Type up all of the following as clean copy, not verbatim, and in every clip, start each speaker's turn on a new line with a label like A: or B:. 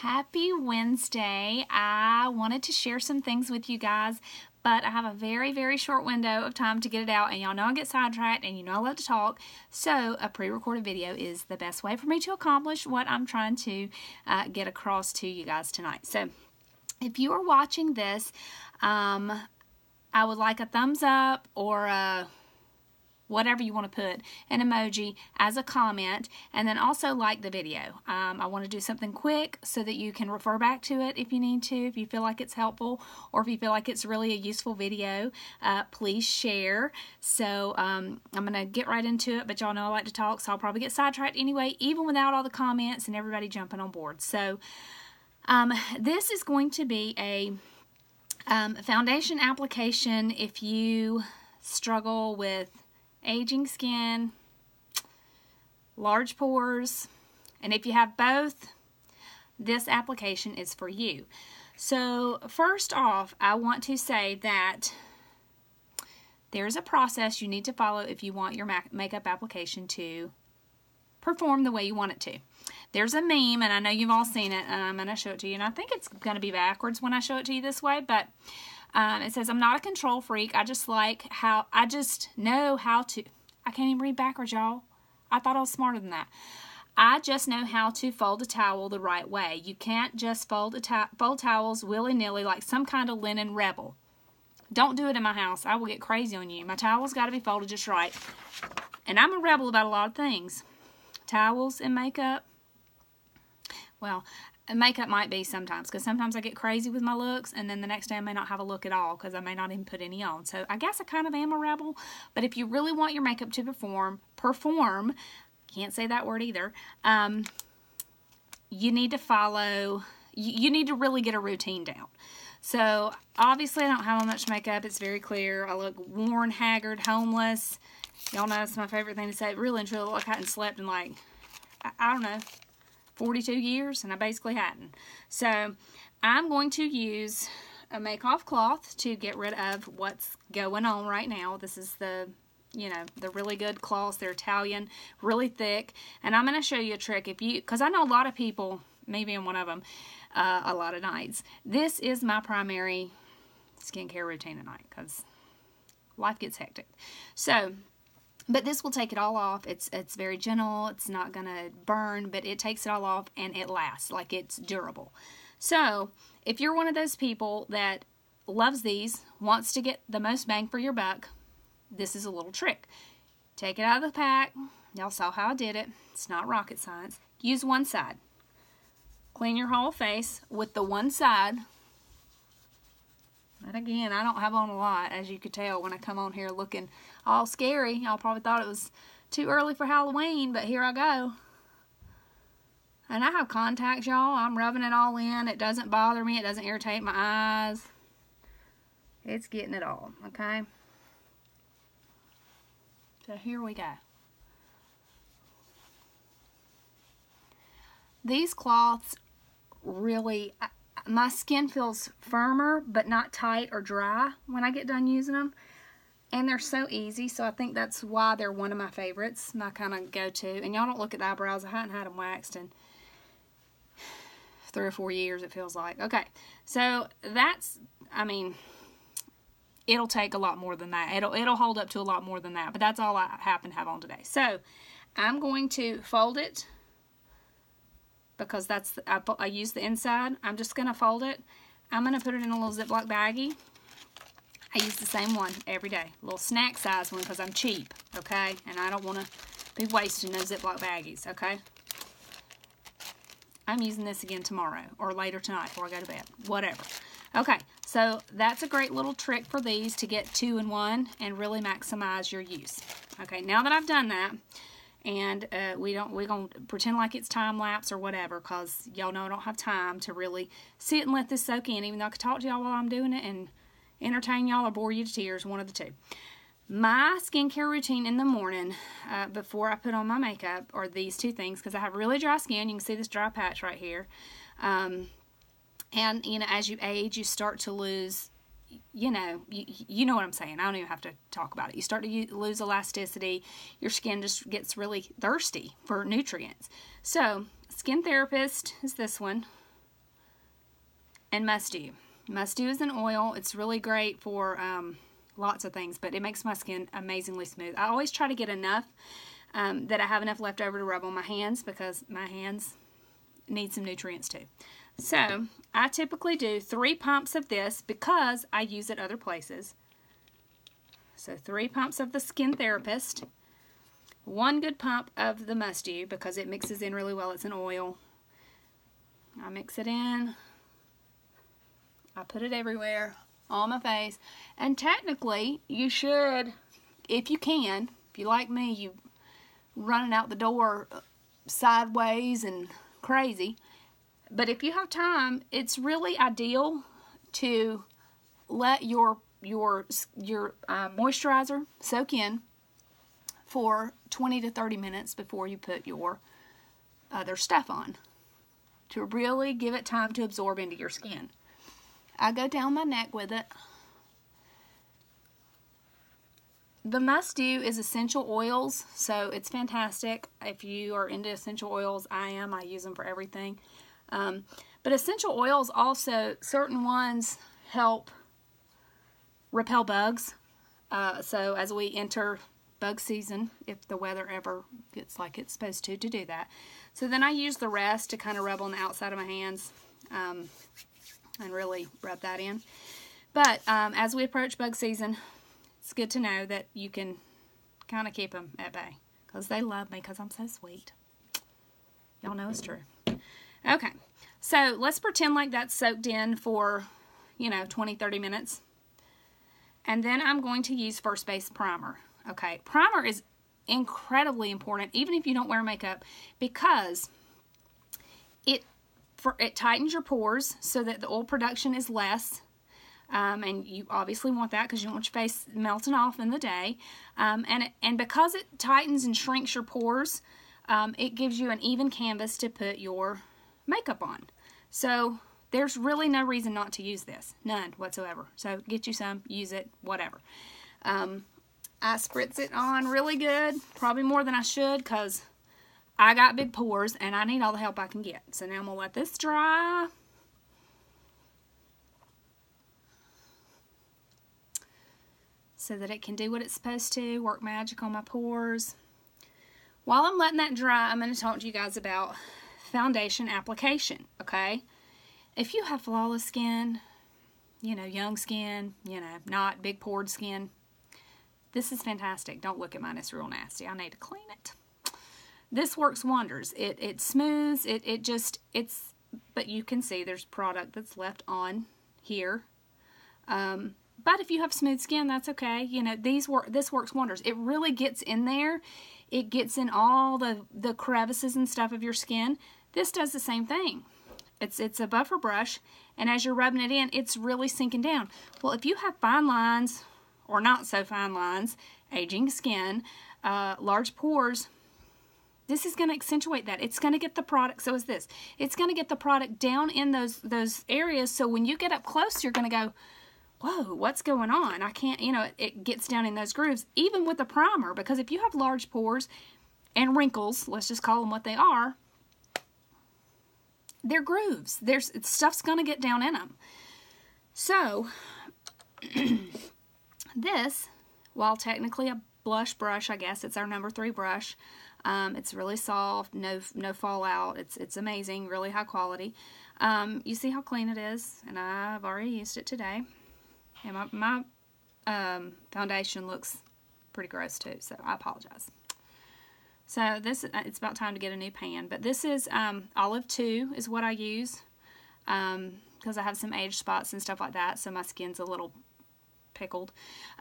A: Happy Wednesday. I wanted to share some things with you guys, but I have a very short window of time to get it out, and y'all know I get sidetracked and you know I love to talk, so a pre-recorded video is the best way for me to accomplish what I'm trying to get across to you guys tonight. So if you are watching this, I would like a thumbs up or a whatever you want to put, an emoji as a comment, and then also like the video. I want to do something quick so that you can refer back to it if you need to, if you feel like it's helpful, or if you feel like it's really a useful video. Please share. So I'm going to get right into it, but y'all know I like to talk, so I'll probably get sidetracked anyway, even without all the comments and everybody jumping on board. So this is going to be a foundation application if you struggle with aging skin, large pores, and if you have both, this application is for you. So first off, I want to say that there's a process you need to follow if you want your makeup application to perform the way you want it to. There's a meme, and I know you've all seen it, and I'm going to show it to you, and I think it's going to be backwards when I show it to you this way, but it says, I'm not a control freak. I just know how to. I can't even read backwards, y'all. I thought I was smarter than that. I just know how to fold a towel the right way. You can't just fold towels willy-nilly like some kind of linen rebel. Don't do it in my house. I will get crazy on you. My towels got to be folded just right. And I'm a rebel about a lot of things. Towels and makeup. Well, makeup might be sometimes, because sometimes I get crazy with my looks, and then the next day I may not have a look at all because I may not even put any on. So I guess I kind of am a rebel, but if you really want your makeup to perform, can't say that word either, you need to follow, you need to really get a routine down. So obviously I don't have much makeup. It's very clear. I look worn, haggard, homeless. Y'all know it's my favorite thing to say. Really and truly, look like I hadn't slept in like, I don't know, 42 years, and I basically hadn't. So I'm going to use a make-off cloth to get rid of what's going on right now. This is the, the really good cloths. They're Italian, really thick, and I'm going to show you a trick. Because I know a lot of people, maybe in one of them, a lot of nights. This is my primary skincare routine at night because life gets hectic. So, but this will take it all off. It's very gentle. It's not going to burn, but it takes it all off, and it lasts. Like, it's durable. So if you're one of those people that loves these, wants to get the most bang for your buck, this is a little trick. Take it out of the pack. Y'all saw how I did it. It's not rocket science. Use one side. Clean your whole face with the one side. And again, I don't have on a lot, as you could tell when I come on here looking all scary. Y'all probably thought it was too early for Halloween, but here I go. And I have contacts, y'all. I'm rubbing it all in. It doesn't bother me. It doesn't irritate my eyes. It's getting it all, okay? So here we go. These cloths really, my skin feels firmer but not tight or dry when I get done using them. And they're so easy, so I think that's why they're one of my favorites, my kind of go-to. And y'all don't look at the eyebrows. I haven't had them waxed in 3 or 4 years, it feels like. Okay, so that's, I mean, it'll take a lot more than that. It'll hold up to a lot more than that, but that's all I happen to have on today. So I'm going to fold it because I use the inside. I'm just going to fold it. I'm going to put it in a little Ziploc baggie. I use the same one every day. A little snack size one because I'm cheap, okay? And I don't want to be wasting those Ziploc baggies, okay? I'm using this again tomorrow or later tonight before I go to bed. Whatever. Okay, so that's a great little trick for these to get 2 in 1 and really maximize your use. Okay, now that I've done that, and we're going to pretend like it's time lapse or whatever because y'all know I don't have time to really sit and let this soak in, even though I could talk to y'all while I'm doing it and entertain y'all or bore you to tears, one of the two. My skincare routine in the morning before I put on my makeup are these two things because I have really dry skin. You can see this dry patch right here. And, as you age, you start to lose, you know what I'm saying. I don't even have to talk about it. You start to lose elasticity. Your skin just gets really thirsty for nutrients. So, Skin Therapist is this one. and must do. Must do is an oil. It's really great for lots of things, but it makes my skin amazingly smooth. I always try to get enough that I have enough left over to rub on my hands, because my hands need some nutrients too. So I typically do 3 pumps of this because I use it other places. So 3 pumps of the Skin Therapist, 1 good pump of the Must Do because it mixes in really well. It's an oil. I mix it in. I put it everywhere on my face. And technically, you should, if you can, if you like me, you running out the door sideways and crazy. But if you have time, it's really ideal to let your moisturizer soak in for 20 to 30 minutes before you put your other stuff on, to really give it time to absorb into your skin. I go down my neck with it. The Must Do is essential oils, so it's fantastic. If you are into essential oils, I am. I use them for everything. But essential oils also, certain ones help repel bugs. So as we enter bug season, if the weather ever gets like it's supposed to do that. So then I use the rest to kind of rub on the outside of my hands and really rub that in. But as we approach bug season, it's good to know that you can kind of keep them at bay, because they love me because I'm so sweet. Y'all know it's true. Okay, so let's pretend like that's soaked in for, 20, 30 minutes. And then I'm going to use First Base Primer. Okay, primer is incredibly important, even if you don't wear makeup, because it tightens your pores so that the oil production is less. And you obviously want that because you don't want your face melting off in the day. And because it tightens and shrinks your pores, it gives you an even canvas to put your makeup on. So there's really no reason not to use this. None whatsoever. So get you some, use it, whatever. I spritz it on really good, probably more than I should, because I got big pores and I need all the help I can get. So now I'm going to let this dry. So that it can do what it's supposed to, work magic on my pores. While I'm letting that dry, I'm going to talk to you guys about foundation application, okay? If you have flawless skin, young skin, not big pored skin, this is fantastic. Don't look at mine, it's real nasty. I need to clean it. This works wonders. It smooths, but you can see there's product that's left on here. But if you have smooth skin, that's okay. This works wonders. It really gets in there. It gets in all the crevices and stuff of your skin. This does the same thing. It's a buffer brush, and as you're rubbing it in, it's really sinking down. Well, if you have fine lines, or not so fine lines, aging skin, large pores, this is going to accentuate that. It's going to get the product, so is this. It's going to get the product down in those areas, so when you get up close, you're going to go, whoa, what's going on? I can't, it gets down in those grooves, even with the primer, because if you have large pores and wrinkles, let's just call them what they are, they're grooves. Stuff's going to get down in them. So, this, while technically a blush brush, I guess it's our number 3 brush, it's really soft, no fallout, it's amazing, really high quality. You see how clean it is, and I've already used it today. And my foundation looks pretty gross too, so I apologize. So it's about time to get a new pan. But this is Olive 2 is what I use because I have some age spots and stuff like that, so my skin's a little pickled.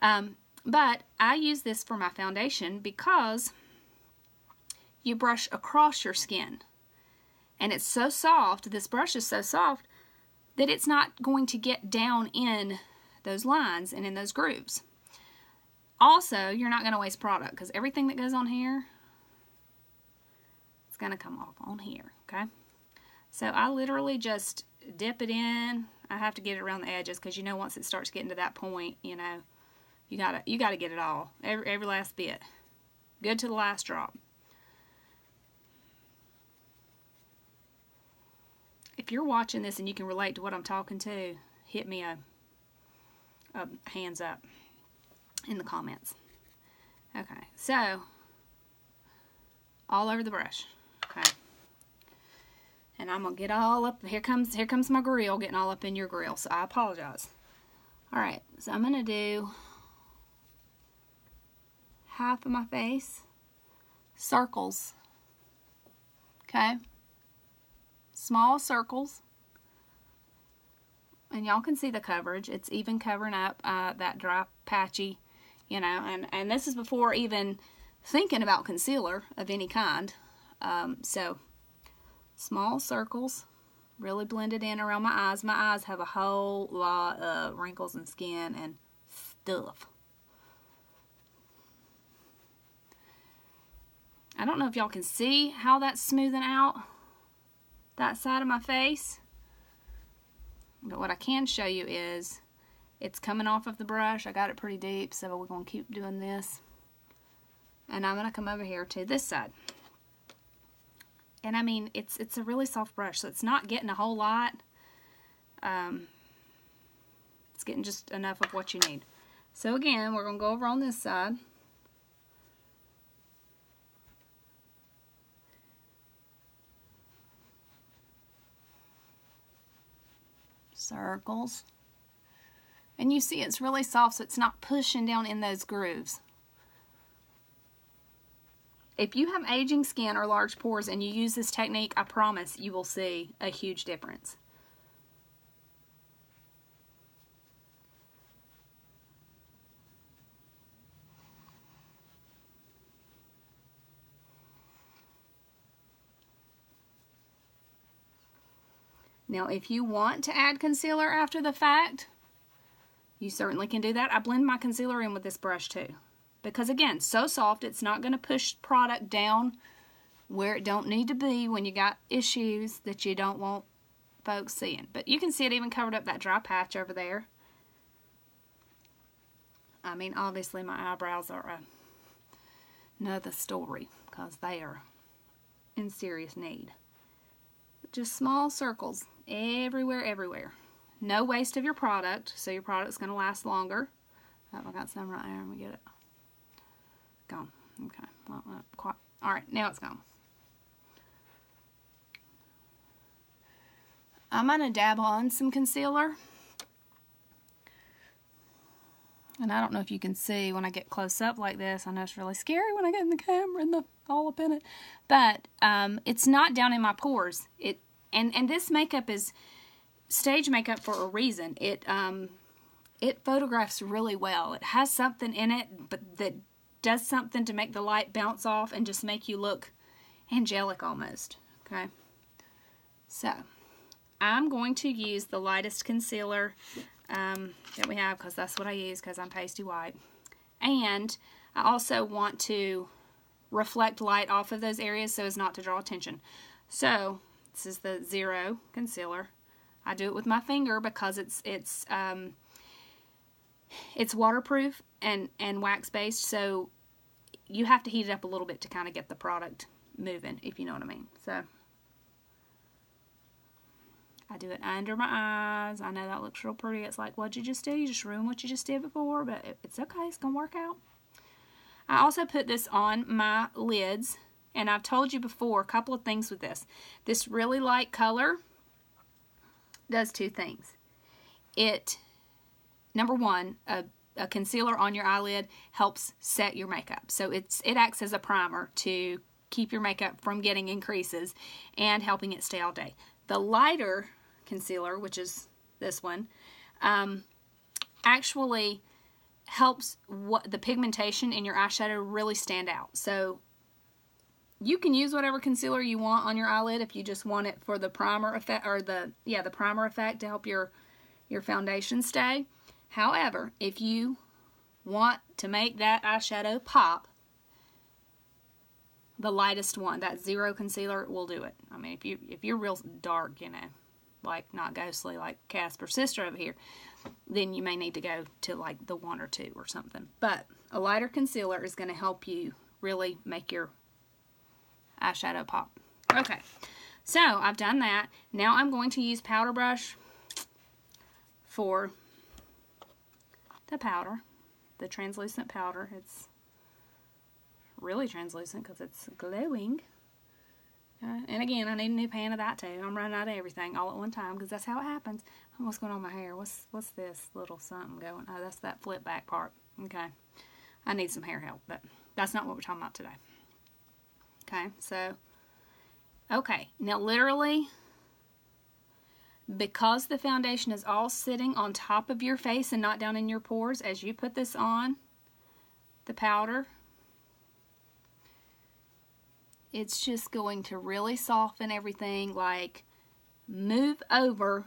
A: But I use this for my foundation because you brush across your skin. And it's so soft, this brush is so soft, that it's not going to get down in those lines and in those grooves. Also, you're not going to waste product because everything that goes on here, it's going to come off on here, okay? So I literally just dip it in. I have to get it around the edges because once it starts getting to that point, you gotta get it all, every last bit, good to the last drop. if you're watching this and you can relate to what I'm talking to, hit me a hands up in the comments. Okay, so all over the brush. Okay. And I'm gonna get all up. Here comes my grill getting all up in your grill, so I apologize. All right, so I'm gonna do half of my face, circles. Okay, small circles, and y'all can see the coverage. It's even covering up that dry, patchy, you know. And this is before even thinking about concealer of any kind. So small circles, really blended in around my eyes. My eyes have a whole lot of wrinkles and skin and stuff. I don't know if y'all can see how that's smoothing out that side of my face, but what I can show you is it's coming off of the brush. I got it pretty deep, so we're going to keep doing this. And I'm going to come over here to this side. And I mean, it's a really soft brush, so it's not getting a whole lot. It's getting just enough of what you need. So again, we're going to go over on this side. Circles. And you see it's really soft, so it's not pushing down in those grooves. If you have aging skin or large pores and you use this technique, I promise you will see a huge difference. Now, if you want to add concealer after the fact, you certainly can do that. I blend my concealer in with this brush too. Because again, so soft, it's not going to push product down where it don't need to be when you got issues that you don't want folks seeing. But you can see it even covered up that dry patch over there. I mean, obviously my eyebrows are another story because they are in serious need. But just small circles everywhere, everywhere. No waste of your product, so your product's going to last longer. Oh, I got some right there. Let me get it. Gone. Okay. Well, not quite. All right, now it's gone. I'm going to dab on some concealer. And I don't know if you can see when I get close up like this. I know it's really scary when I get in the camera and all up in it. But it's not down in my pores. And this makeup is stage makeup for a reason. It photographs really well. It has something in it, but that does something to make the light bounce off and just make you look angelic almost. Okay, so I'm going to use the lightest concealer that we have because that's what I use because I'm pasty white. And I also want to reflect light off of those areas so as not to draw attention. So this is the Zero concealer. I do it with my finger because it's waterproof and wax based, so you have to heat it up a little bit to kind of get the product moving, if you know what I mean. So I do it under my eyes. I know that looks real pretty. It's like, what'd you just do? You just ruined what you just did before, but it's okay. It's gonna work out. I also put this on my lids, and I've told you before a couple of things with this. This really light color does two things. Number one, a concealer on your eyelid helps set your makeup. So it acts as a primer to keep your makeup from getting in creases and helping it stay all day. The lighter concealer, which is this one, actually helps the pigmentation in your eyeshadow really stand out. So you can use whatever concealer you want on your eyelid if you just want it for the primer effect, or the primer effect to help your foundation stay. However, if you want to make that eyeshadow pop, the lightest one, that Zero concealer, will do it. I mean, if you're real dark, you know, like not ghostly like Casper's sister over here, then you may need to go to like the 1 or 2 or something. But a lighter concealer is going to help you really make your eyeshadow pop. Okay, So I've done that. Now I'm going to use powder brush for the powder, the translucent powder. It's really translucent because it's glowing. And again, I need a new pan of that too. I'm running out of everything all at one time because that's how it happens. Oh, what's going on with my hair? What's this little something going? Oh, that's that flip back part. Okay. I need some hair help, but that's not what we're talking about today. Okay, so, okay. Now literally, because the foundation is all sitting on top of your face and not down in your pores, as you put this on, the powder, it's just going to really soften everything, like move over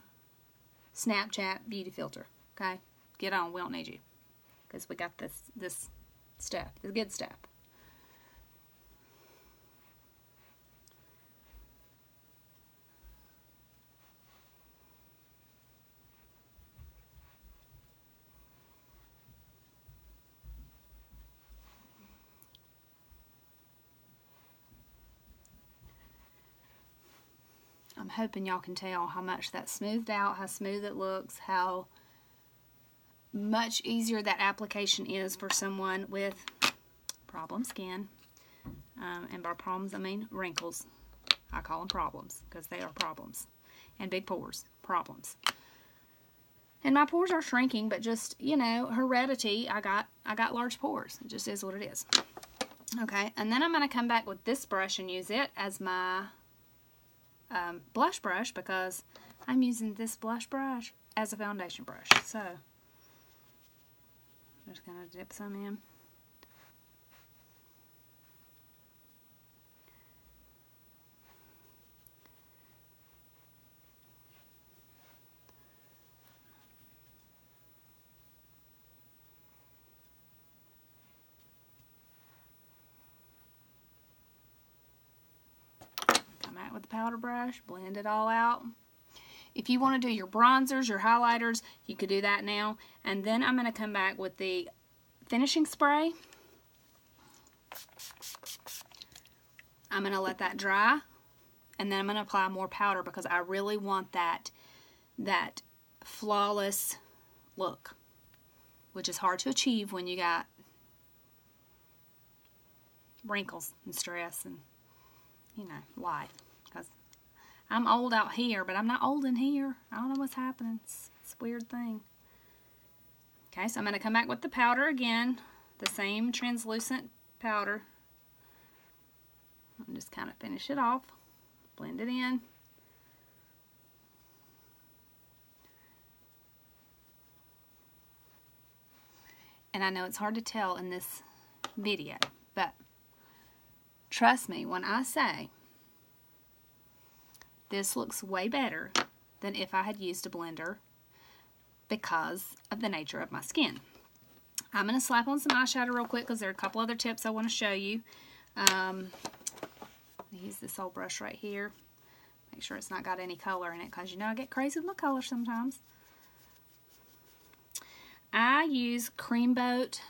A: Snapchat beauty filter, okay? Get on, we don't need you, because we got this stuff, the good stuff. I'm hoping y'all can tell how much that's smoothed out, how smooth it looks, how much easier that application is for someone with problem skin. And by problems, I mean wrinkles. I call them problems because they are problems. And big pores, problems. And my pores are shrinking, but just, you know, heredity, I got large pores. It just is what it is. Okay, and then I'm going to come back with this brush and use it as my blush brush because I'm using this blush brush as a foundation brush. So, I'm just going to dip some in. Come out with the powder brush, blend it all out. If you want to do your bronzers, your highlighters, you could do that now. And then I'm going to come back with the finishing spray. I'm going to let that dry. And then I'm going to apply more powder because I really want that flawless look, which is hard to achieve when you got wrinkles and stress and, you know, life. Because I'm old out here, but I'm not old in here. I don't know what's happening. It's a weird thing. Okay, so I'm going to come back with the powder again, the same translucent powder. And just kind of finish it off, blend it in. And I know it's hard to tell in this video, but trust me when I say this looks way better than if I had used a blender because of the nature of my skin. I'm going to slap on some eyeshadow real quick because there are a couple other tips I want to show you. Use this old brush right here. Make sure it's not got any color in it because you know I get crazy with my color sometimes. I use Cream Boat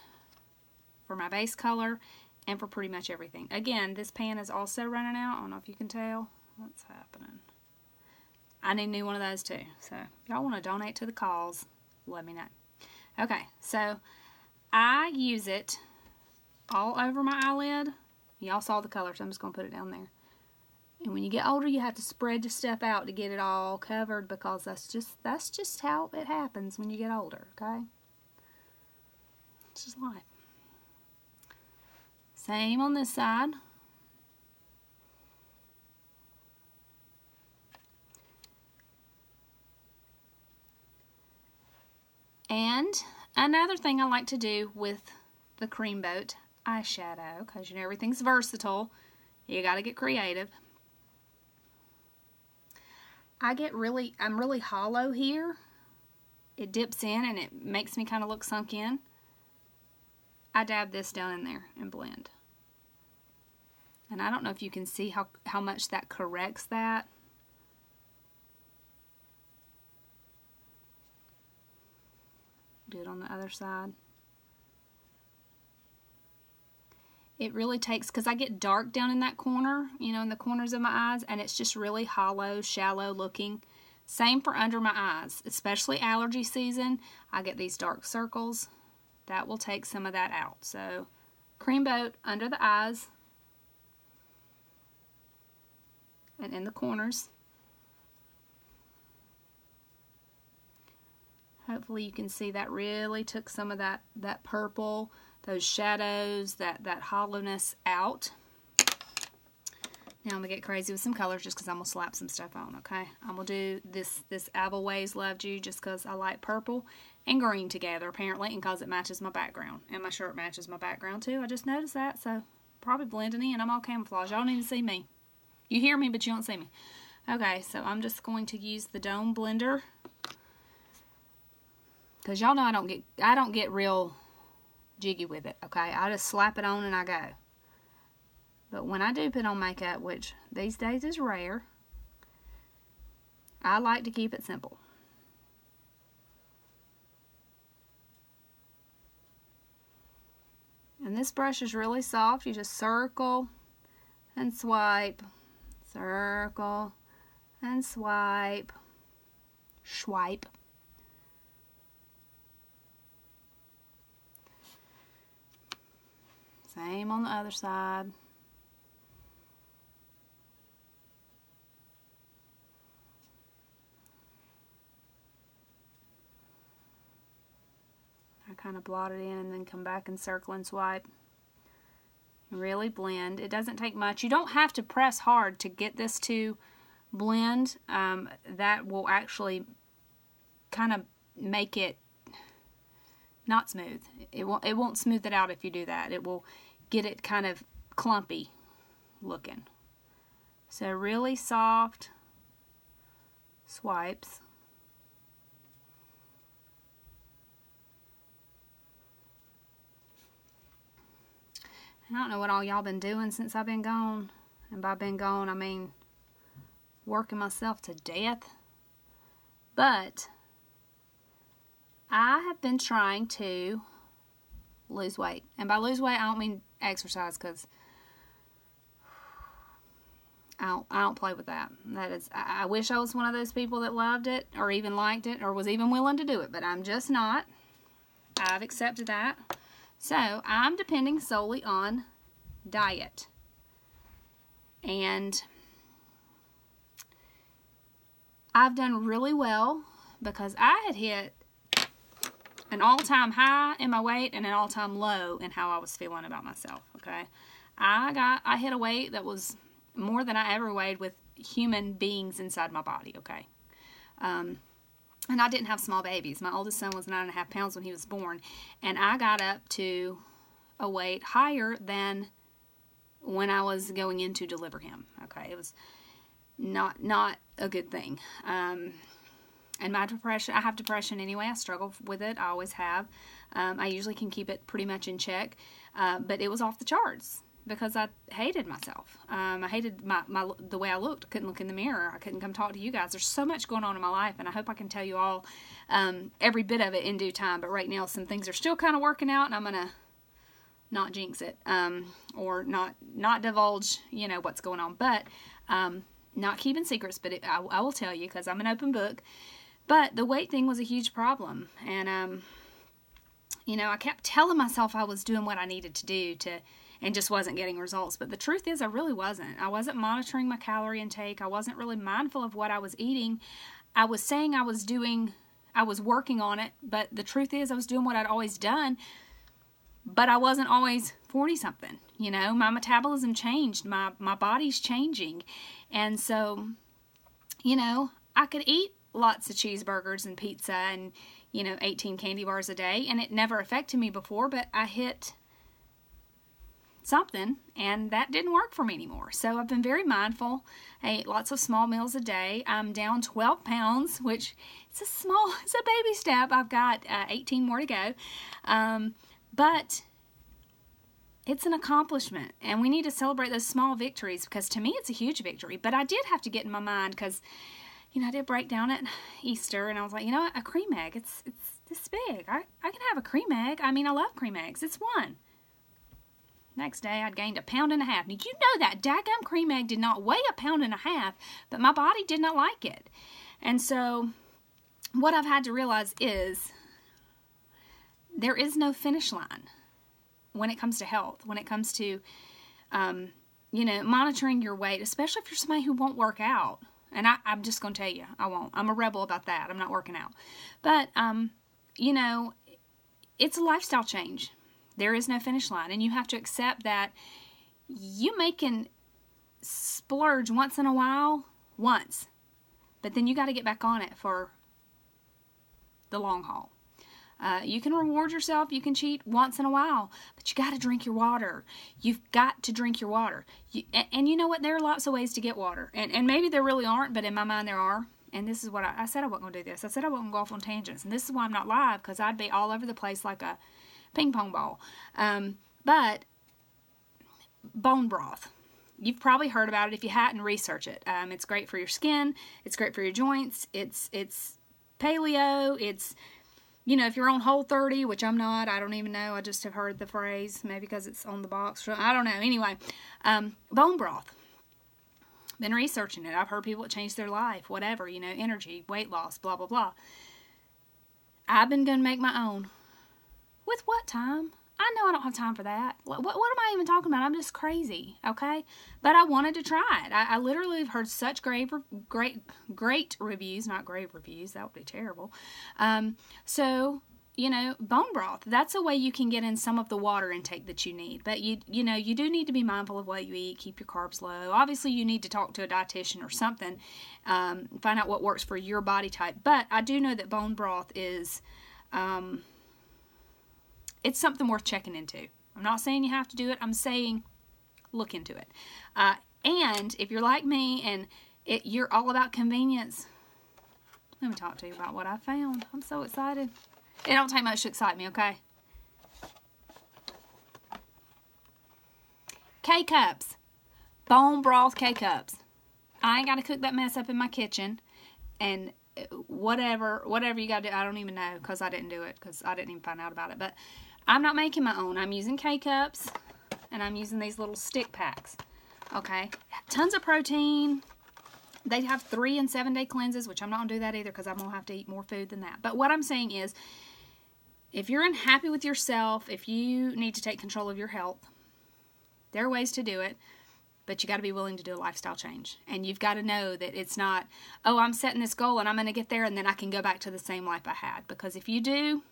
A: for my base color and for pretty much everything. Again, this pan is also running out. I don't know if you can tell what's happening. I need a new one of those too. So if y'all want to donate to the cause, let me know. Okay, so I use it all over my eyelid. Y'all saw the color, so I'm just going to put it down there. And when you get older, you have to spread your stuff out to get it all covered because that's just how it happens when you get older, okay? It's just life. Same on this side. And another thing I like to do with the Cream Boat eyeshadow, because you know everything's versatile, you got to get creative. I'm really hollow here. It dips in and it makes me kind of look sunk in. I dab this down in there and blend. And I don't know if you can see how much that corrects that. Do it on the other side. It really takes, because I get dark down in that corner, you know, in the corners of my eyes, and it's just really hollow, shallow looking. Same for under my eyes, especially allergy season. I get these dark circles. That will take some of that out. So cream boat under the eyes and in the corners. Hopefully you can see that really took some of that purple, those shadows, that hollowness out. Now I'm going to get crazy with some colors just because I'm going to slap some stuff on, okay? I'm going to do this Ava Ways Loved You just because I like purple and green together, apparently, and because it matches my background. And my shirt matches my background, too. I just noticed that, so probably blending in. I'm all camouflage. Y'all don't even see me. You hear me, but you don't see me. Okay, so I'm just going to use the Dome Blender because y'all know I don't get real jiggy with it, okay? I just slap it on and I go. But when I do put on makeup, which these days is rare, I like to keep it simple. And this brush is really soft. You just circle and swipe, circle and swipe, swipe. Same on the other side. I kind of blot it in and then come back and circle and swipe. Really blend. It doesn't take much. You don't have to press hard to get this to blend. That will actually kind of make it not smooth. It won't smooth it out if you do that. It will get it kind of clumpy looking. So really soft swipes. I don't know what all y'all been doing since I've been gone. And by been gone, I mean working myself to death. But I have been trying to lose weight. And by lose weight, I don't mean exercise, because I don't play with that. That is, I wish I was one of those people that loved it or even liked it or was even willing to do it, but I'm just not. I've accepted that. So I'm depending solely on diet. And I've done really well because I had hit an all-time high in my weight and an all-time low in how I was feeling about myself, okay? I hit a weight that was more than I ever weighed with human beings inside my body, okay? And I didn't have small babies. My oldest son was 9.5 pounds when he was born, and I got up to a weight higher than when I was going in to deliver him, okay? It was not a good thing. And my depression, I have depression anyway. I struggle with it. I always have. I usually can keep it pretty much in check, but it was off the charts because I hated myself. I hated the way I looked. I couldn't look in the mirror. I couldn't come talk to you guys. There's so much going on in my life, and I hope I can tell you all every bit of it in due time. But right now, some things are still kind of working out, and I'm gonna not jinx it or not divulge, you know, what's going on. But not keeping secrets, but I will tell you because I'm an open book. But the weight thing was a huge problem, and you know, I kept telling myself I was doing what I needed to do and just wasn't getting results. But the truth is I really wasn't. I wasn't monitoring my calorie intake. I wasn't really mindful of what I was eating. I was saying I was working on it, but the truth is I was doing what I'd always done, but I wasn't always 40-something. You know, my metabolism changed. My body's changing. And so, you know, I could eat lots of cheeseburgers and pizza and, you know, 18 candy bars a day, and it never affected me before, but I hit something, and that didn't work for me anymore. So I've been very mindful. I ate lots of small meals a day. I'm down 12 pounds, which it's a baby step. I've got 18 more to go. But it's an accomplishment, and we need to celebrate those small victories because to me it's a huge victory. But I did have to get in my mind because, you know, I did break down at Easter, and I was like, you know what, a cream egg, it's this big. I can have a cream egg. I mean, I love cream eggs. It's one. Next day, I'd gained 1.5 pounds. Now, you know that daggum cream egg did not weigh 1.5 pounds, but my body did not like it. And so, what I've had to realize is there is no finish line when it comes to health, when it comes to, you know, monitoring your weight, especially if you're somebody who won't work out. And I'm just going to tell you, I won't. I'm a rebel about that. I'm not working out. But, you know, it's a lifestyle change. There is no finish line. And you have to accept that you can splurge once in a while, but then you got to get back on it for the long haul. You can reward yourself. You can cheat once in a while, but you got to drink your water. You've got to drink your water. And you know what? There are lots of ways to get water. And maybe there really aren't, but in my mind there are. And this is what I said I wasn't going to do this. I said I wasn't going to go off on tangents. And this is why I'm not live, because I'd be all over the place like a ping pong ball. But bone broth. You've probably heard about it. If you hadn't, research it. It's great for your skin. It's great for your joints. It's paleo. It's, you know, if you're on Whole30, which I'm not, I don't even know. I just have heard the phrase, maybe because it's on the box. I don't know. Anyway, bone broth. Been researching it. I've heard people that change their life, whatever, you know, energy, weight loss, blah, blah, blah. I've been going to make my own. With what time? I know I don't have time for that. What am I even talking about? I'm just crazy, okay? But I wanted to try it. I literally have heard such great reviews, not grave reviews. That would be terrible. So, you know, bone broth, that's a way you can get in some of the water intake that you need. But, you know, you do need to be mindful of what you eat, keep your carbs low. Obviously, you need to talk to a dietitian or something, find out what works for your body type. But I do know that bone broth is... it's something worth checking into. I'm not saying you have to do it. I'm saying look into it. And if you're like me and you're all about convenience, let me talk to you about what I found. I'm so excited. It don't take much to excite me, okay? K-Cups. Bone broth K-Cups. I ain't got to cook that mess up in my kitchen. And whatever you got to do, I don't even know, because I didn't do it, because I didn't even find out about it. But I'm not making my own. I'm using K-Cups, and I'm using these little stick packs. Okay? Tons of protein. They have 3 and 7 day cleanses, which I'm not going to do that either, because I'm going to have to eat more food than that. But what I'm saying is, if you're unhappy with yourself, if you need to take control of your health, there are ways to do it. But you got to be willing to do a lifestyle change. And you've got to know that it's not, oh, I'm setting this goal and I'm going to get there and then I can go back to the same life I had. Because if you do,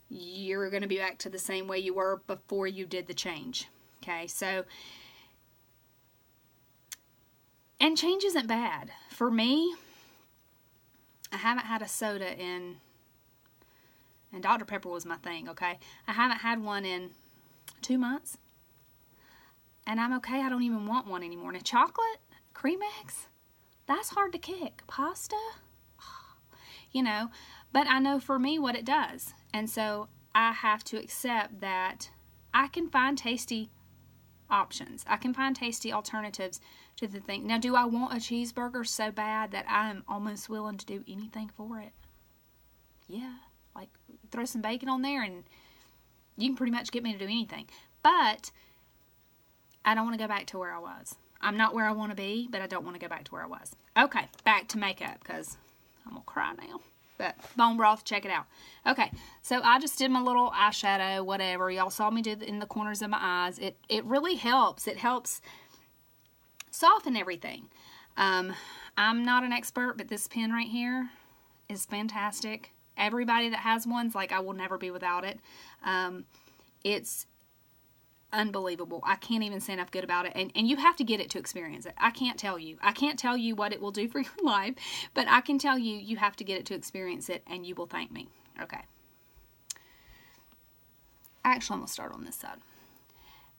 A: you're going to be back to the same way you were before you did the change. Okay, so, and change isn't bad. For me, I haven't had a soda and Dr. Pepper was my thing, okay? I haven't had one in 2 months. And I'm okay. I don't even want one anymore. Now, chocolate, cream eggs, that's hard to kick. Pasta, you know. But I know for me what it does. And so I have to accept that I can find tasty options. I can find tasty alternatives to the thing. Now, do I want a cheeseburger so bad that I'm almost willing to do anything for it? Yeah. Like, throw some bacon on there and you can pretty much get me to do anything. But I don't want to go back to where I was. I'm not where I want to be, but I don't want to go back to where I was. Okay, back to makeup, because I'm going to cry now. But bone broth, check it out. Okay, so I just did my little eyeshadow, whatever. Y'all saw me do it in the corners of my eyes. It really helps. It helps soften everything. I'm not an expert, but this pen right here is fantastic. Everybody that has one's like, I will never be without it. It's unbelievable. I can't even say enough good about it. And you have to get it to experience it. I can't tell you. I can't tell you what it will do for your life, but I can tell you, you have to get it to experience it, and you will thank me. Okay. Actually, I'm going to start on this side.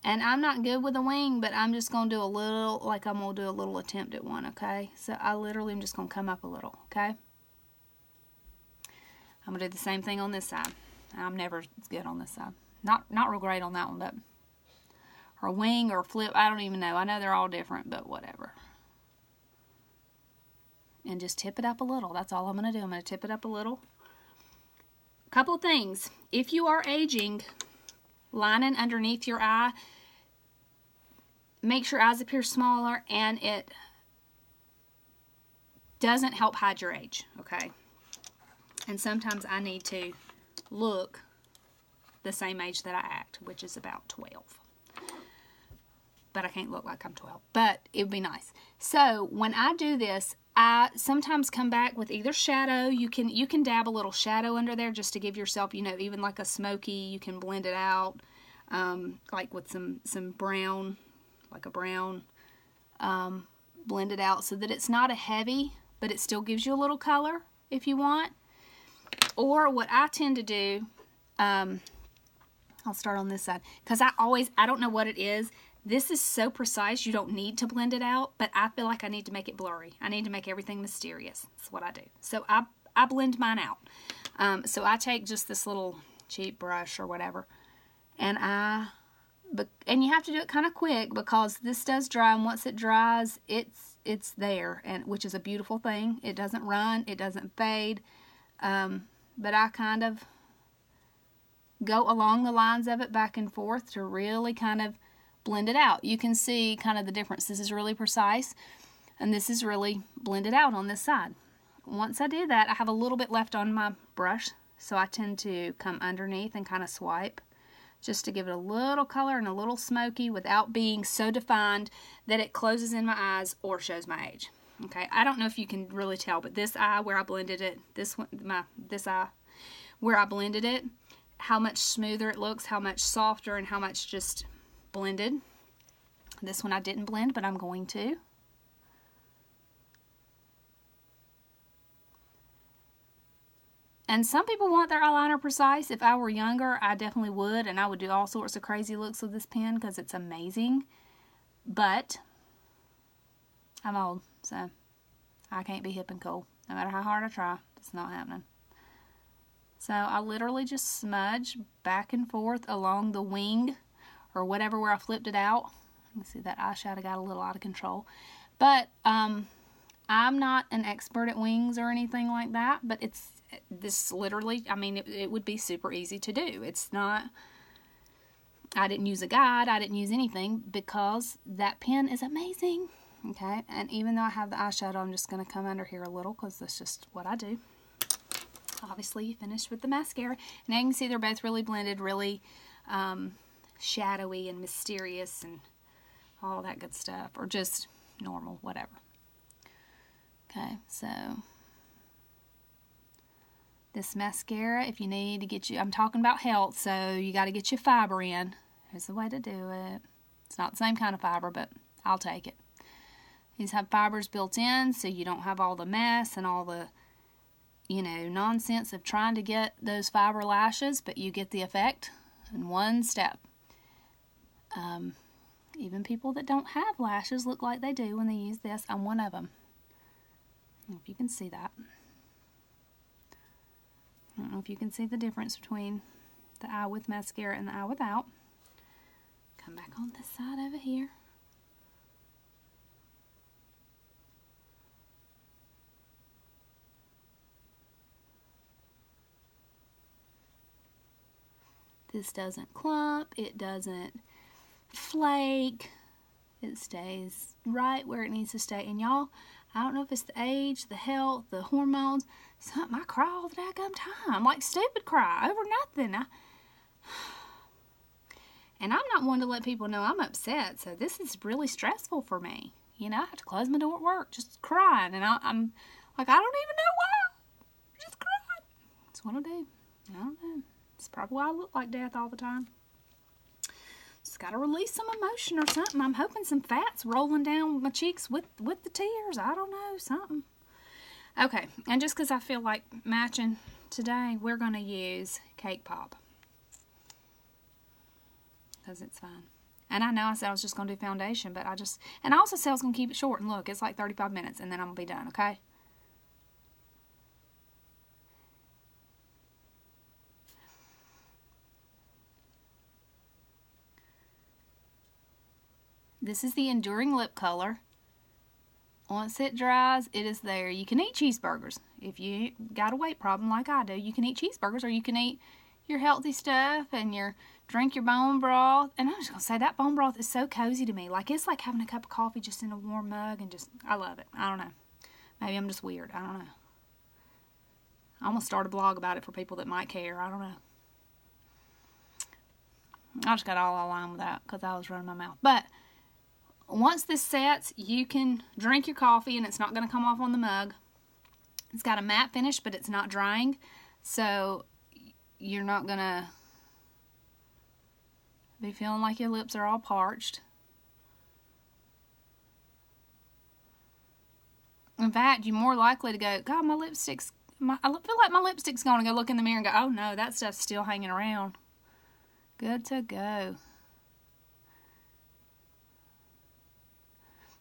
A: And I'm not good with a wing, but I'm just going to do a little, like I'm going to do a little attempt at one, okay? So I literally am just going to come up a little, okay? I'm going to do the same thing on this side. I'm never as good on this side. Not real great on that one, but or wing or flip, I don't even know. I know they're all different, but whatever. And just tip it up a little. That's all I'm going to do. I'm going to tip it up a little. A couple of things. If you are aging, lining underneath your eye makes your eyes appear smaller, and it doesn't help hide your age, okay? And sometimes I need to look the same age that I act, which is about 12. But I can't look like I'm 12, but it would be nice. So when I do this, I sometimes come back with either shadow. You can dab a little shadow under there just to give yourself, you know, even like a smoky. You can blend it out, like with some brown, like a brown, blend it out so that it's not a heavy, but it still gives you a little color if you want. Or what I tend to do, I'll start on this side, because I don't know what it is. This is so precise, you don't need to blend it out, but I feel like I need to make it blurry. I need to make everything mysterious. That's what I do. So I blend mine out. So I take just this little cheap brush or whatever, and you have to do it kind of quick because this does dry, and once it dries, it's there, and which is a beautiful thing. It doesn't run, it doesn't fade, but I kind of go along the lines of it back and forth to really kind of blend it out. You can see kind of the difference. This is really precise, and this is really blended out on this side. Once I do that, I have a little bit left on my brush, so I tend to come underneath and kind of swipe just to give it a little color and a little smoky without being so defined that it closes in my eyes or shows my age. Okay, I don't know if you can really tell, but this eye where I blended it, this eye where I blended it, how much smoother it looks, how much softer, and how much just blended. This one I didn't blend, but I'm going to. And some people want their eyeliner precise. If I were younger, I definitely would, and I would do all sorts of crazy looks with this pen because it's amazing. But I'm old, so I can't be hip and cool. No matter how hard I try, it's not happening. So I literally just smudge back and forth along the wing or whatever where I flipped it out. You can see that eyeshadow got a little out of control. But I'm not an expert at wings or anything like that, but this literally, I mean, it would be super easy to do. It's not, I didn't use a guide, I didn't use anything because that pen is amazing. Okay, and even though I have the eyeshadow, I'm just going to come under here a little because that's just what I do. Obviously, finished with the mascara. Now you can see they're both really blended, really shadowy and mysterious and all that good stuff, or just normal, whatever. Okay, so this mascara, if you need to get you, I'm talking about health, so you got to get your fiber in. Here's the way to do it. It's not the same kind of fiber, but I'll take it. These have fibers built in, so you don't have all the mess and all the, you know, nonsense of trying to get those fiber lashes, but you get the effect in one step. Even people that don't have lashes look like they do when they use this. I'm one of them. If you can see that. I don't know if you can see the difference between the eye with mascara and the eye without. Come back on this side over here. This doesn't clump, it doesn't flake, it stays right where it needs to stay. And y'all, I don't know if it's the age, the health, the hormones, something, I cry all the daggum time, like stupid cry over nothing. And I'm not one to let people know I'm upset, so this is really stressful for me. You know, I have to close my door at work, just crying, and I'm like, I don't even know why, just crying. That's what I do. I don't know. It's probably why I look like death all the time. Just got to release some emotion or something. I'm hoping some fat's rolling down my cheeks with the tears. I don't know, something. Okay, and just because I feel like matching today, we're going to use Cake Pop. Because it's fine. And I know I said I was just going to do foundation, but and I also said I was going to keep it short. And look, it's like 35 minutes, and then I'm going to be done, okay? This is the Enduring Lip Color. Once it dries, it is there. You can eat cheeseburgers. If you got a weight problem like I do, you can eat cheeseburgers, or you can eat, your healthy stuff and drink your bone broth. And I'm just going to say, that bone broth is so cozy to me. Like, it's like having a cup of coffee just in a warm mug, and I love it. I don't know. Maybe I'm just weird. I don't know. I'm going to start a blog about it for people that might care. I don't know. I just got all out of line with that because I was running my mouth. But once this sets, you can drink your coffee and it's not going to come off on the mug. It's got a matte finish, but it's not drying. So you're not going to be feeling like your lips are all parched. In fact, you're more likely to go, God, I feel like my lipstick's going to go look in the mirror and go, oh no, that stuff's still hanging around. Good to go.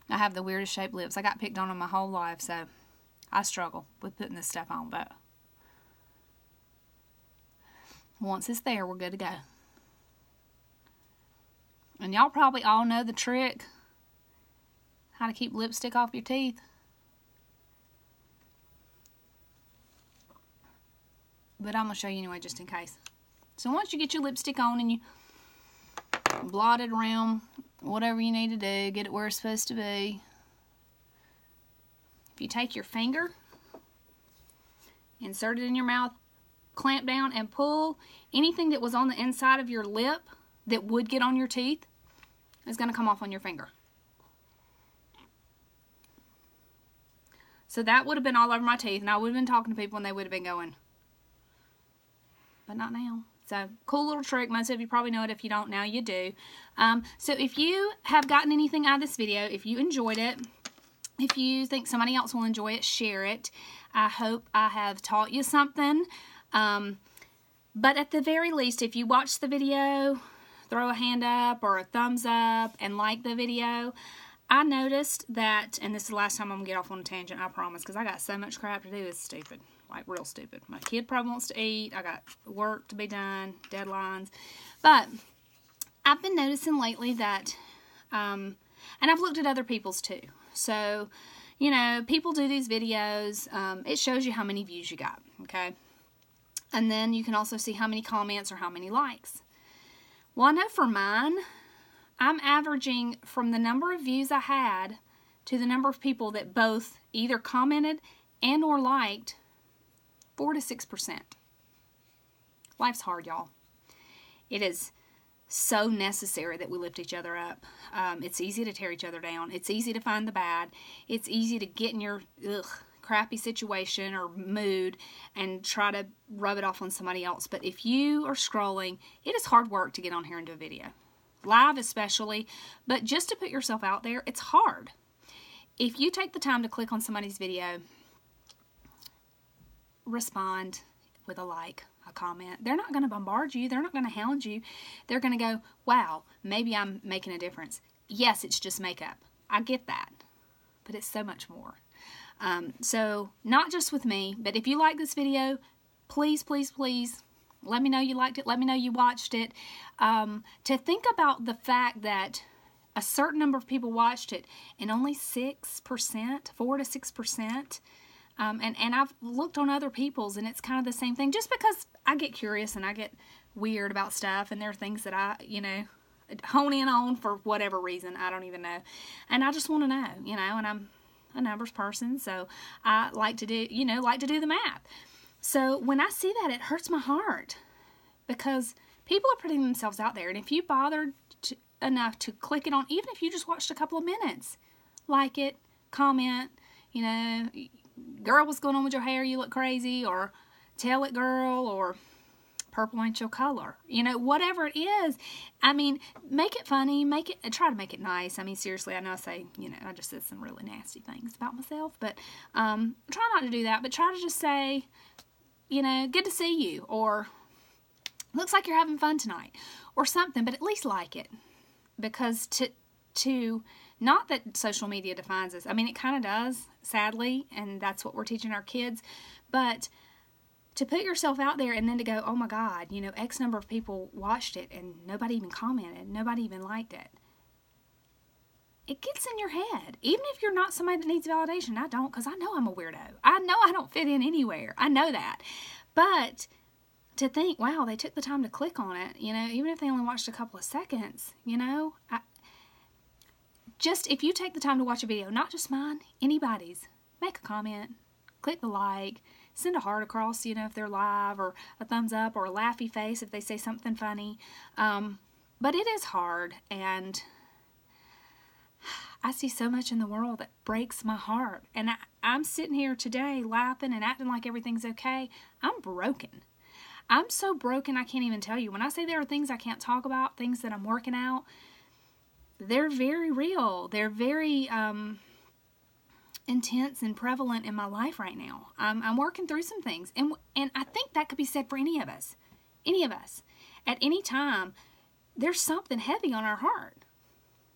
A: I have the weirdest shaped lips. I got picked on them my whole life, so I struggle with putting this stuff on, but once it's there, we're good to go. And y'all probably all know the trick, how to keep lipstick off your teeth. But I'm going to show you anyway, just in case. So once you get your lipstick on and you blot it around, whatever you need to do, get it where it's supposed to be. If you take your finger, insert it in your mouth, clamp down and pull, anything that was on the inside of your lip that would get on your teeth is going to come off on your finger. So that would have been all over my teeth, and I would have been talking to people and they would have been going, but not now. So, cool little trick. Most of you probably know it. If you don't, now you do. So, if you have gotten anything out of this video, if you enjoyed it, if you think somebody else will enjoy it, share it. I hope I have taught you something. But at the very least, if you watch the video, throw a hand up or a thumbs up and like the video. I noticed that, and this is the last time I'm going to get off on a tangent, I promise, because I got so much crap to do. It's stupid. Like, real stupid. My kid probably wants to eat. I got work to be done, deadlines. But I've been noticing lately that, and I've looked at other people's too. So, you know, people do these videos. It shows you how many views you got, okay? And then you can also see how many comments or how many likes. Well, I know for mine, I'm averaging from the number of views I had to the number of people that both either commented and or liked, 4 to 6%. Life's hard, y'all. It is so necessary that we lift each other up. It's easy to tear each other down. It's easy to find the bad. It's easy to get in your crappy situation or mood and try to rub it off on somebody else. But if you are scrolling, it is hard work to get on here and do a video. Live especially, but just to put yourself out there, it's hard. If you take the time to click on somebody's video, respond with a like, a comment. They're not going to bombard you. They're not going to hound you. They're going to go, wow, maybe I'm making a difference. Yes, it's just makeup. I get that. But it's so much more. So not just with me, but if you like this video, please, please, please, let me know you liked it. Let me know you watched it. To think about the fact that a certain number of people watched it and only 6%, 4 to 6%. And I've looked on other people's and it's kind of the same thing. Just because I get curious and I get weird about stuff and there are things that I, hone in on for whatever reason. I don't even know. And I just want to know, and I'm a numbers person. So I like to do, the math. So when I see that, it hurts my heart because people are putting themselves out there. And if you bothered enough to click it on, even if you just watched a couple of minutes, like it, comment, girl, what's going on with your hair? You look crazy. Or tell it, girl. Or purple ain't your color. Whatever it is. I mean, make it funny. Try to make it nice. I mean, seriously, I know I say, I just said some really nasty things about myself. But try not to do that. But try to just say, good to see you. Or looks like you're having fun tonight. Or something. But at least like it. Because to not that social media defines us. I mean, it kind of does, sadly, and that's what we're teaching our kids. But to put yourself out there and then to go, oh my God, X number of people watched it and nobody even commented, nobody even liked it. It gets in your head. Even if you're not somebody that needs validation, I don't, because I know I'm a weirdo. I know I don't fit in anywhere. I know that. But to think, wow, they took the time to click on it, you know, even if they only watched a couple of seconds, you know. Just if you take the time to watch a video, not just mine, anybody's, make a comment, click the like, send a heart across, you know, if they're live, or a thumbs up, or a laughy face if they say something funny. But it is hard, and I see so much in the world that breaks my heart. And I'm sitting here today laughing and acting like everything's okay. I'm broken. I'm so broken I can't even tell you. When I say there are things I can't talk about, things that I'm working out, they're very real. They're very intense and prevalent in my life right now. I'm working through some things. And I think that could be said for any of us. Any of us. At any time, there's something heavy on our heart.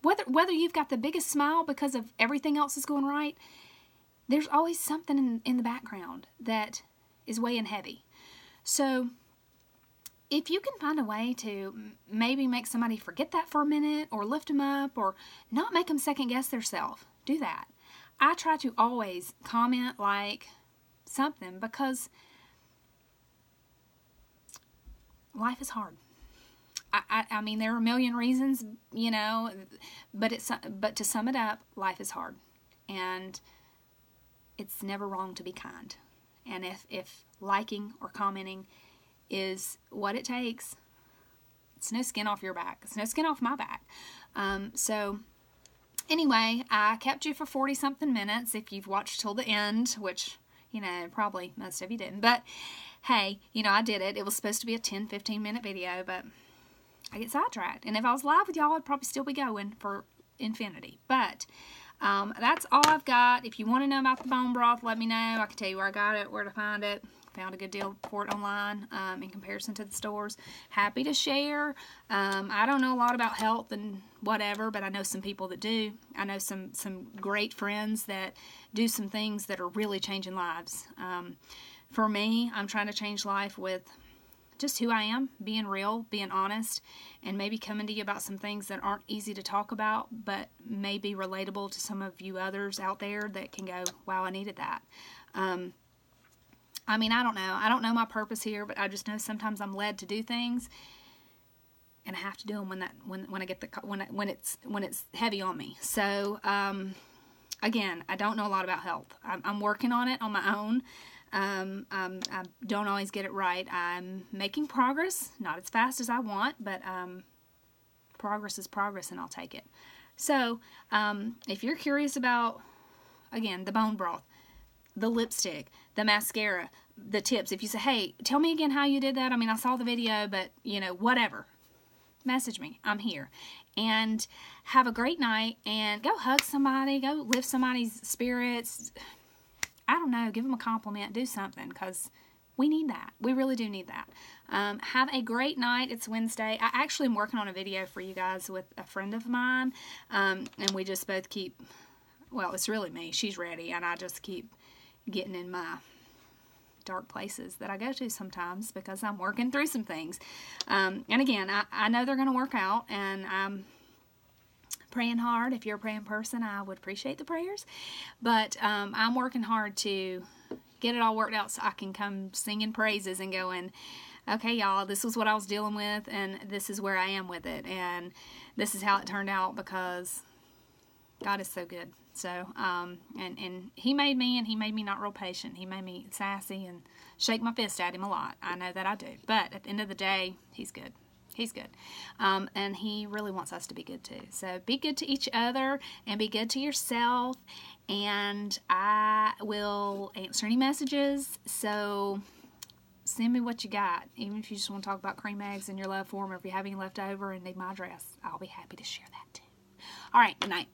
A: Whether you've got the biggest smile because of everything else is going right, there's always something in the background that is weighing heavy. So if you can find a way to maybe make somebody forget that for a minute, or lift them up, or not make them second guess themselves, do that. I try to always comment, like, something, because life is hard. I mean, there are a million reasons, you know, but to sum it up, life is hard, and it's never wrong to be kind. And if liking or commenting is what it takes, it's no skin off your back. It's no skin off my back. So anyway, I kept you for 40-something minutes if you've watched till the end, which, you know, probably most of you didn't. But hey, you know, I did it. It was supposed to be a 10-15 minute video, but I get sidetracked. And if I was live with y'all, I'd probably still be going for infinity. But that's all I've got. If you want to know about the bone broth, let me know. I can tell you where I got it, where to find it. Found a good deal for it online in comparison to the stores. Happy to share. I don't know a lot about health and whatever, but I know some people that do. I know some great friends that do some things that are really changing lives. For me, I'm trying to change life with just who I am, being real, being honest, and maybe coming to you about some things that aren't easy to talk about, but may be relatable to some of you others out there that can go, wow, I needed that. I mean, I don't know. I don't know my purpose here, but I just know sometimes I'm led to do things, and I have to do them when it's heavy on me. So again, I don't know a lot about health. I'm working on it on my own. I don't always get it right. I'm making progress, not as fast as I want, but progress is progress, and I'll take it. So if you're curious about, again, the bone broth, the lipstick, the mascara, the tips, if you say, hey, tell me again how you did that. I mean, I saw the video, but, you know, whatever. Message me. I'm here. And have a great night, and go hug somebody, go lift somebody's spirits. I don't know, give them a compliment, do something, because we need that. We really do need that. Have a great night. It's Wednesday. I actually am working on a video for you guys with a friend of mine, and we just both keep, well, it's really me. She's ready, and I just keep getting in my dark places that I go to sometimes because I'm working through some things. And again, I know they're going to work out, and I'm praying hard. If you're a praying person, I would appreciate the prayers. But I'm working hard to get it all worked out so I can come singing praises and going, okay, y'all, this is what I was dealing with, and this is where I am with it, and this is how it turned out, because God is so good. So, and He made me, and He made me not real patient. He made me sassy and shake my fist at Him a lot. I know that I do. But at the end of the day, He's good. He's good. And He really wants us to be good too. So be good to each other, and be good to yourself. And I will answer any messages. So send me what you got. Even if you just want to talk about cream eggs and your love for them, or if you have any left over and need my address, I'll be happy to share that too. All right. Good night.